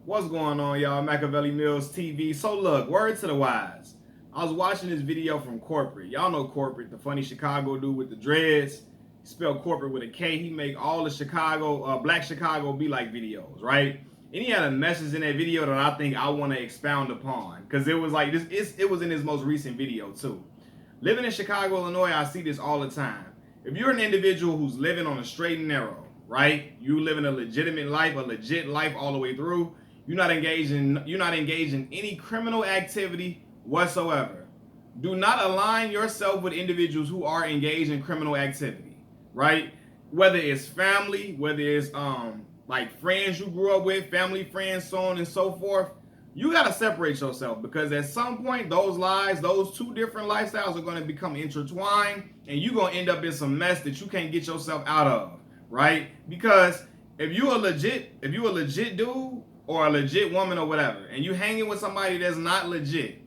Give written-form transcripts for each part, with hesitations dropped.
What's going on, y'all? Machiavelli Mills TV. So look, word to the wise. I was watching this video from Corporate. Y'all know Corporate, the funny Chicago dude with the dreads. He spelled Corporate with a K. He make all the Chicago, Black Chicago be like videos, right? And he had a message in that video that I think I want to expound upon because it was like this. It was in his most recent video too. Living in Chicago, Illinois, I see this all the time. If you're an individual who's living on a straight and narrow, right? You living a legitimate life, a legit life all the way through. You're not engaged in any criminal activity whatsoever. Do not align yourself with individuals who are engaged in criminal activity, right? Whether it's family, whether it's like friends you grew up with, family friends, so on and so forth. You got to separate yourself because at some point those lives, those two different lifestyles are going to become intertwined and you're going to end up in some mess that you can't get yourself out of, right? Because if you a legit dude or a legit woman or whatever, and you hanging with somebody that's not legit,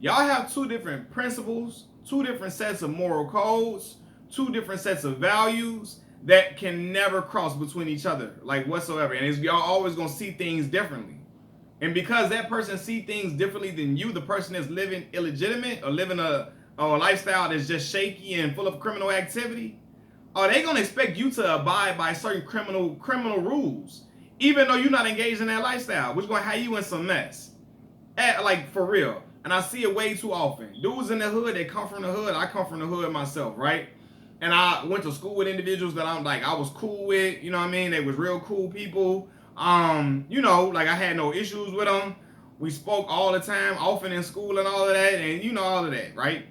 y'all have two different principles, two different sets of moral codes, two different sets of values that can never cross between each other, like whatsoever. And y'all always gonna see things differently. And because that person see things differently than you, the person that's living illegitimate or living a lifestyle that's just shaky and full of criminal activity, are they gonna expect you to abide by certain criminal rules, even though you're not engaged in that lifestyle, which is gonna have you in some mess. Like for real. And I see it way too often. Dudes in the hood, they come from the hood. I come from the hood myself, right? And I went to school with individuals that I was cool with, you know what I mean? They was real cool people. Like I had no issues with them. We spoke all the time, often in school and all of that, and you know all of that, right?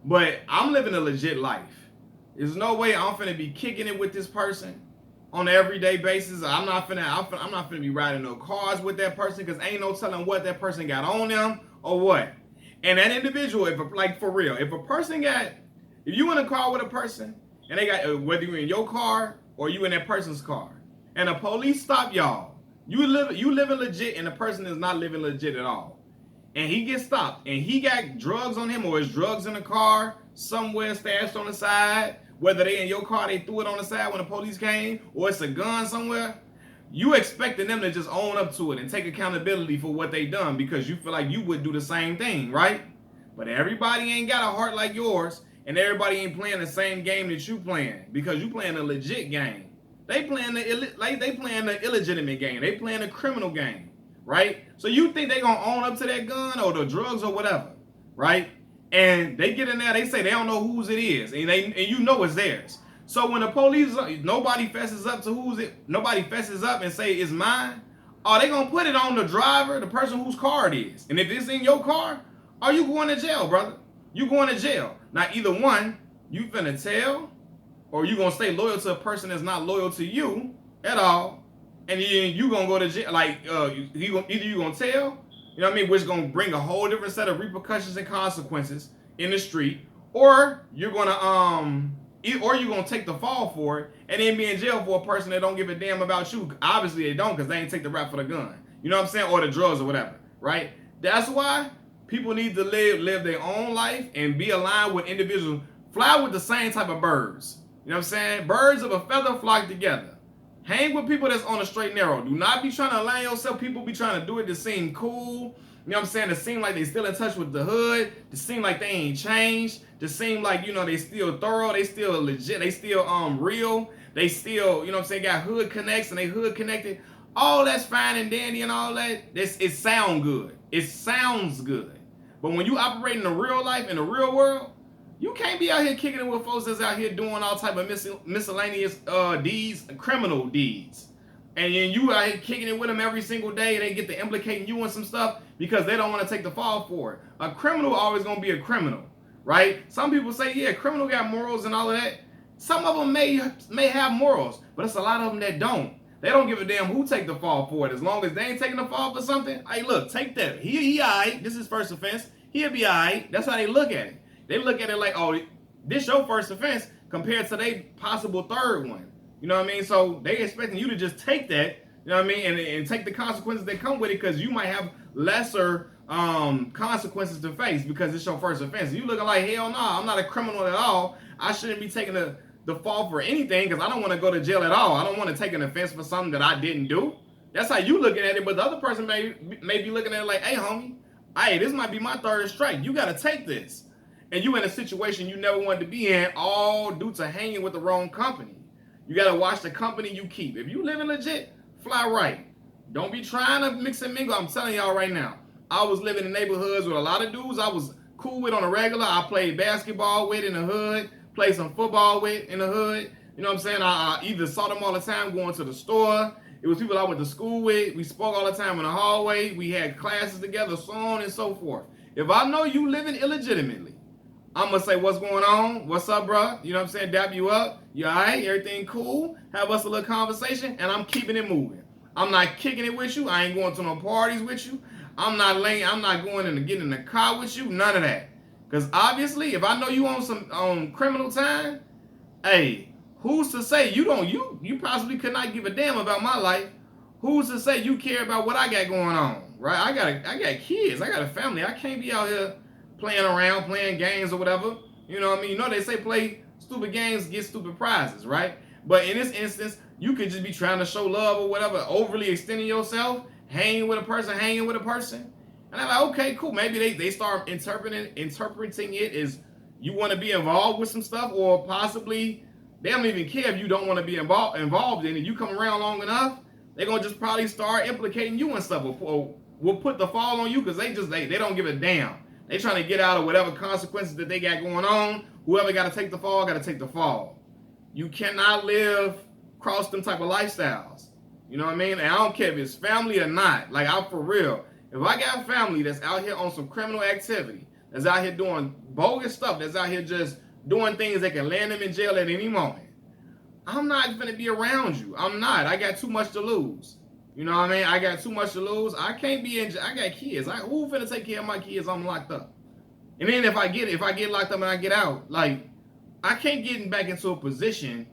But I'm living a legit life. There's no way I'm finna be kicking it with this person on an everyday basis. I'm not finna be riding no cars with that person because ain't no telling what that person got on them or what. And that individual, if you in a car with a person and they got whether you in your car or you in that person's car, and the police stop y'all, you living legit and the person is not living legit at all, and he gets stopped and he got drugs on him or his drugs in the car somewhere stashed on the side, whether they in your car, they threw it on the side when the police came, or it's a gun somewhere, you expecting them to just own up to it and take accountability for what they done because you feel like you would do the same thing, right? But everybody ain't got a heart like yours, and everybody ain't playing the same game that you playing because you playing a legit game. They playing the illegitimate game. They playing the criminal game, right? So you think they gonna own up to that gun or the drugs or whatever, right? And they get in there, they say they don't know whose it is, and you know it's theirs. So when the police, nobody fesses up and say it's mine, are they gonna put it on the driver, the person whose car it is? And if it's in your car, are you going to jail, brother? You going to jail. Now either one, you finna tell, or you gonna stay loyal to a person that's not loyal to you at all, and then you gonna go to jail. Like either you gonna tell, you know what I mean, which is gonna bring a whole different set of repercussions and consequences in the street, or you're gonna take the fall for it and then be in jail for a person that don't give a damn about you. Obviously they don't, because they ain't take the rap for the gun. You know what I'm saying? Or the drugs or whatever, right? That's why people need to live their own life and be aligned with individuals. Fly with the same type of birds. You know what I'm saying? Birds of a feather flock together. Hang with people that's on the straight and narrow. Do not be trying to align yourself. People be trying to do it to seem cool. You know what I'm saying? To seem like they still in touch with the hood. To seem like they ain't changed. To seem like, they still thorough. They still legit. They still real. They still, you know what I'm saying, got hood connects and they hood connected. All that's fine and dandy and all that. It sound good. It sounds good. But when you operate in the real life, in the real world, you can't be out here kicking it with folks that's out here doing all type of miscellaneous deeds, criminal deeds. And then you out here kicking it with them every single day, and they get to implicating you in some stuff because they don't want to take the fall for it. A criminal always going to be a criminal, right? Some people say, yeah, criminal got morals and all of that. Some of them may have morals, but it's a lot of them that don't. They don't give a damn who take the fall for it. As long as they ain't taking the fall for something, hey, look, take that. He all right. This is first offense. He'll be all right. That's how they look at it. They look at it like, oh, this your first offense compared to their possible third one. You know what I mean? So they expecting you to just take that, you know what I mean, and take the consequences that come with it because you might have lesser consequences to face because it's your first offense. You looking like, hell no, I'm not a criminal at all. I shouldn't be taking the fall for anything because I don't want to go to jail at all. I don't want to take an offense for something that I didn't do. That's how you looking at it, but the other person may be looking at it like, hey, homie, hey, this might be my third strike. You got to take this. And you in a situation you never wanted to be in, all due to hanging with the wrong company. You got to watch the company you keep. If you living legit, fly right. Don't be trying to mix and mingle. I'm telling y'all right now. I was living in neighborhoods with a lot of dudes I was cool with on a regular. I played basketball with in the hood, played some football with in the hood. You know what I'm saying? I either saw them all the time going to the store. It was people I went to school with. We spoke all the time in the hallway. We had classes together, so on and so forth. If I know you living illegitimately, I'm going to say, what's going on? What's up, bro? You know what I'm saying? Dap you up. You all right? Everything cool? Have us a little conversation, and I'm keeping it moving. I'm not kicking it with you. I ain't going to no parties with you. I'm not going in to get in the car with you. None of that. Because obviously, if I know you on some criminal time, hey, who's to say you possibly could not give a damn about my life? Who's to say you care about what I got going on? Right? I got kids. I got a family. I can't be out here playing around, playing games or whatever. You know what I mean? You know they say play stupid games, get stupid prizes, right? But in this instance, you could just be trying to show love or whatever, overly extending yourself, hanging with a person. And I'm like, okay, cool. Maybe they start interpreting it as you want to be involved with some stuff, or possibly they don't even care if you don't want to be involved in it. You come around long enough, they're going to just probably start implicating you and stuff, or will put the fall on you because they don't give a damn. They trying to get out of whatever consequences that they got going on. Whoever got to take the fall, got to take the fall. You cannot live across them type of lifestyles. You know what I mean? And I don't care if it's family or not. Like, I'm for real. If I got family that's out here on some criminal activity, that's out here doing bogus stuff, that's out here just doing things that can land them in jail at any moment, I'm not going to be around you. I'm not. I got too much to lose. You know what I mean? I got too much to lose. I can't be in. I got kids. Who finna take care of my kids? I'm locked up. And then if I get locked up and I get out, like, I can't get back into a position,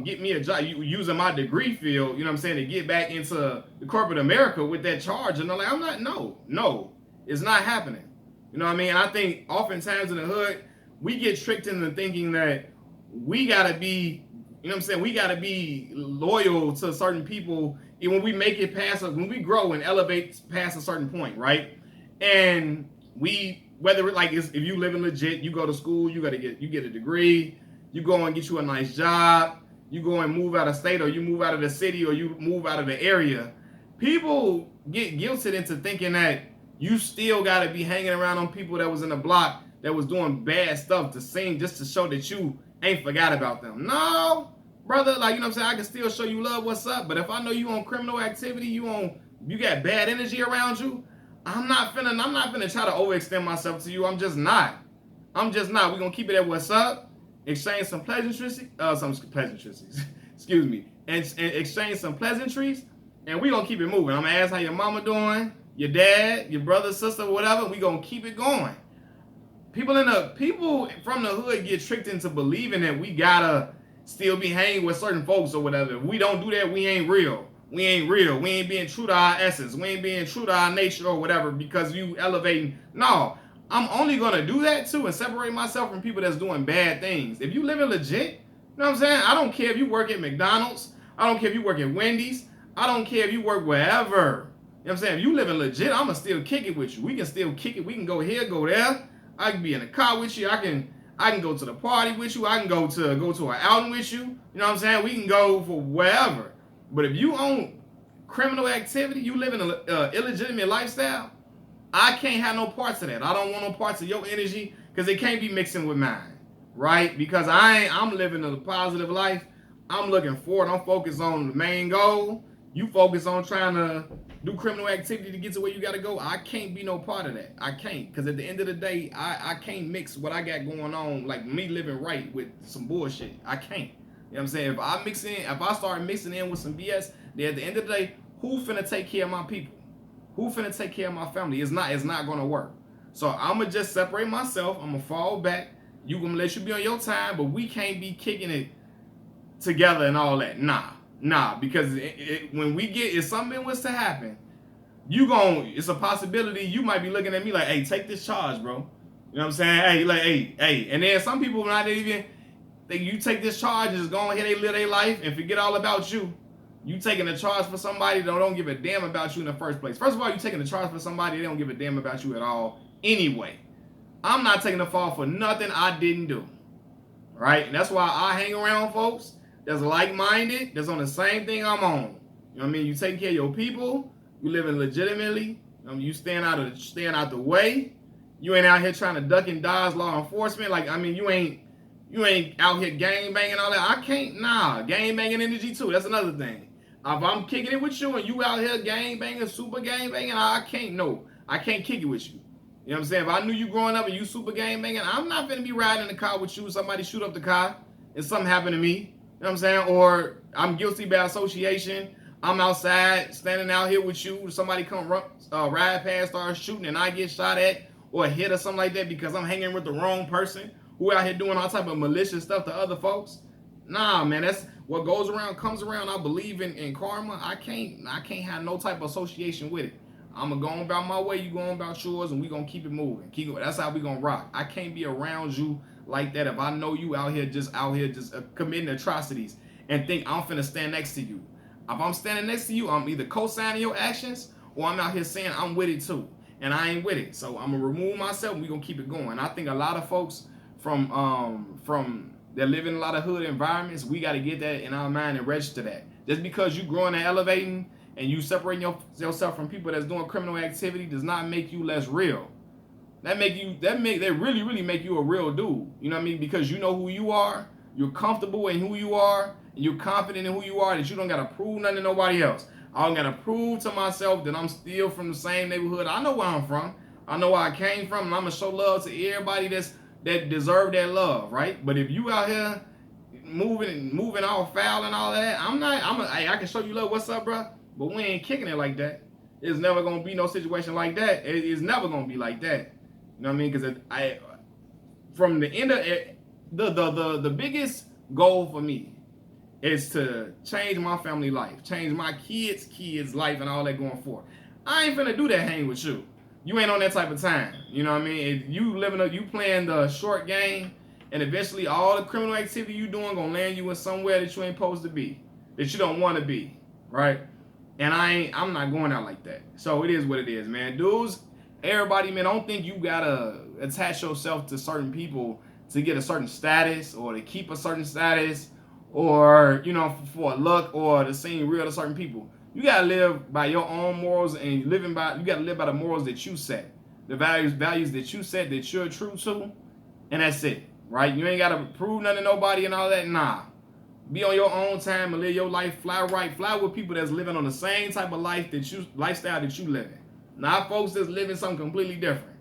get me a job using my degree field. You know what I'm saying, to get back into the corporate America with that charge. And I'm like, I'm not. No, it's not happening. You know what I mean? And I think oftentimes in the hood we get tricked into thinking that we gotta be. You know what I'm saying? We gotta be loyal to certain people. And when we make it past, when we grow and elevate past a certain point, right? And whether if you live in legit, you go to school, you get a degree, you go and get you a nice job, you go and move out of state, or you move out of the city, or you move out of the area. People get guilted into thinking that you still gotta be hanging around on people that was in the block that was doing bad stuff just to show that you ain't forgot about them. No, brother, like, you know what I'm saying? I can still show you love, what's up, but if I know you on criminal activity, you got bad energy around you, I'm not finna try to overextend myself to you. I'm just not. We're gonna keep it at what's up, exchange some pleasantries, excuse me, and exchange some pleasantries, and we gonna keep it moving. I'm gonna ask how your mama doing, your dad, your brother, sister, whatever. We gonna keep it going. People from the hood get tricked into believing that we gotta still be hanging with certain folks or whatever. If we don't do that, we ain't real. We ain't being true to our essence. We ain't being true to our nature or whatever because you elevating. No, I'm only gonna do that too and separate myself from people that's doing bad things. If you living legit, you know what I'm saying? I don't care if you work at McDonald's. I don't care if you work at Wendy's. I don't care if you work wherever. You know what I'm saying? If you living legit, I'ma still kick it with you. We can still kick it. We can go here, go there. I can be in the car with you. I can go to the party with you. I can go to an outing with you. You know what I'm saying? We can go for wherever. But if you own criminal activity, you live in an illegitimate lifestyle, I can't have no parts of that. I don't want no parts of your energy because it can't be mixing with mine, right? Because I'm living a positive life. I'm looking forward. I'm focused on the main goal. You focus on trying to do criminal activity to get to where you got to go. I can't be no part of that. I can't, because at the end of the day, I can't mix what I got going on, like me living right, with some bullshit. I can't. You know what I'm saying? If I start mixing in with some BS, then at the end of the day, who finna take care of my people? Who finna take care of my family? It's not gonna work. So I'ma just separate myself. I'ma fall back. You gonna let you be on your time, but we can't be kicking it together and all that. Nah, because if something was to happen, it's a possibility you might be looking at me like, hey, take this charge, bro. You know what I'm saying? Hey. And then some people not even think you take this charge and just go ahead and live their life and forget all about you. You taking the charge for somebody that don't give a damn about you in the first place. First of all, you taking the charge for somebody that don't give a damn about you at all anyway. I'm not taking the fall for nothing I didn't do. Right? And that's why I hang around folks that's like-minded, that's on the same thing I'm on. You know what I mean? You taking care of your people, you living legitimately, you staying out the way. You ain't out here trying to duck and dodge law enforcement. Like, I mean, you ain't out here gang banging all that. I can't, gang banging energy too. That's another thing. If I'm kicking it with you and you out here gang banging, super gang banging, I can't kick it with you. You know what I'm saying? If I knew you growing up and you super gang banging, I'm not gonna be riding in the car with you. Somebody shoot up the car and something happened to me. You know what I'm saying? Or I'm guilty by association. I'm outside, standing out here with you. Somebody come ride past, start shooting, and I get shot at or hit or something like that because I'm hanging with the wrong person who out here doing all type of malicious stuff to other folks. Nah, man, that's what goes around comes around. I believe in karma. I can't have no type of association with it. I'm gonna go on about my way, you going about yours, and we gonna keep it moving. That's how we gonna rock. I can't be around you like that if I know you out here just committing atrocities and think I'm finna stand next to you. If I'm standing next to you, I'm either co-signing your actions or I'm out here saying I'm with it too, and I ain't with it. So I'm gonna remove myself and we gonna keep it going. I think a lot of folks from that live in a lot of hood environments, we got to get that in our mind and register that. Just because you growing and elevating and you separating yourself from people that's doing criminal activity does not make you less real. They really make you a real dude. You know what I mean? Because you know who you are, you're comfortable in who you are, and you're confident in who you are, that you don't gotta prove nothing to nobody else. I don't gotta prove to myself that I'm still from the same neighborhood. I know where I'm from. I know where I came from, and I'm gonna show love to everybody that deserve that love, right? But if you out here moving all foul and all that, I can show you love. What's up, bro? But we ain't kicking it like that. It's never gonna be no situation like that. It's never gonna be like that. You know what I mean? Because from the end of it, the biggest goal for me is to change my family life, change my kids' life, and all that going forward. I ain't finna do that hang with you. You ain't on that type of time. You know what I mean? If you playing the short game, and eventually all the criminal activity you doing gonna land you in somewhere that you ain't supposed to be, that you don't want to be, right? And I'm not going out like that. So it is what it is, man. Dudes, everybody, man, don't think you gotta attach yourself to certain people to get a certain status or to keep a certain status or, you know, for a look or to seem real to certain people. You gotta live by your own morals, and you gotta live by the morals that you set, the values that you set, that you're true to, and that's it, right? You ain't gotta prove nothing to nobody and all that. Nah, be on your own time and live your life. Fly right, fly with people that's living on the same type of lifestyle that you living. Not folks that's living something completely different.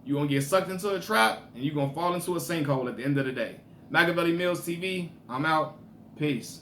You gonna get sucked into a trap and you gonna fall into a sinkhole at the end of the day. Machiavelli Mills TV. I'm out. Peace.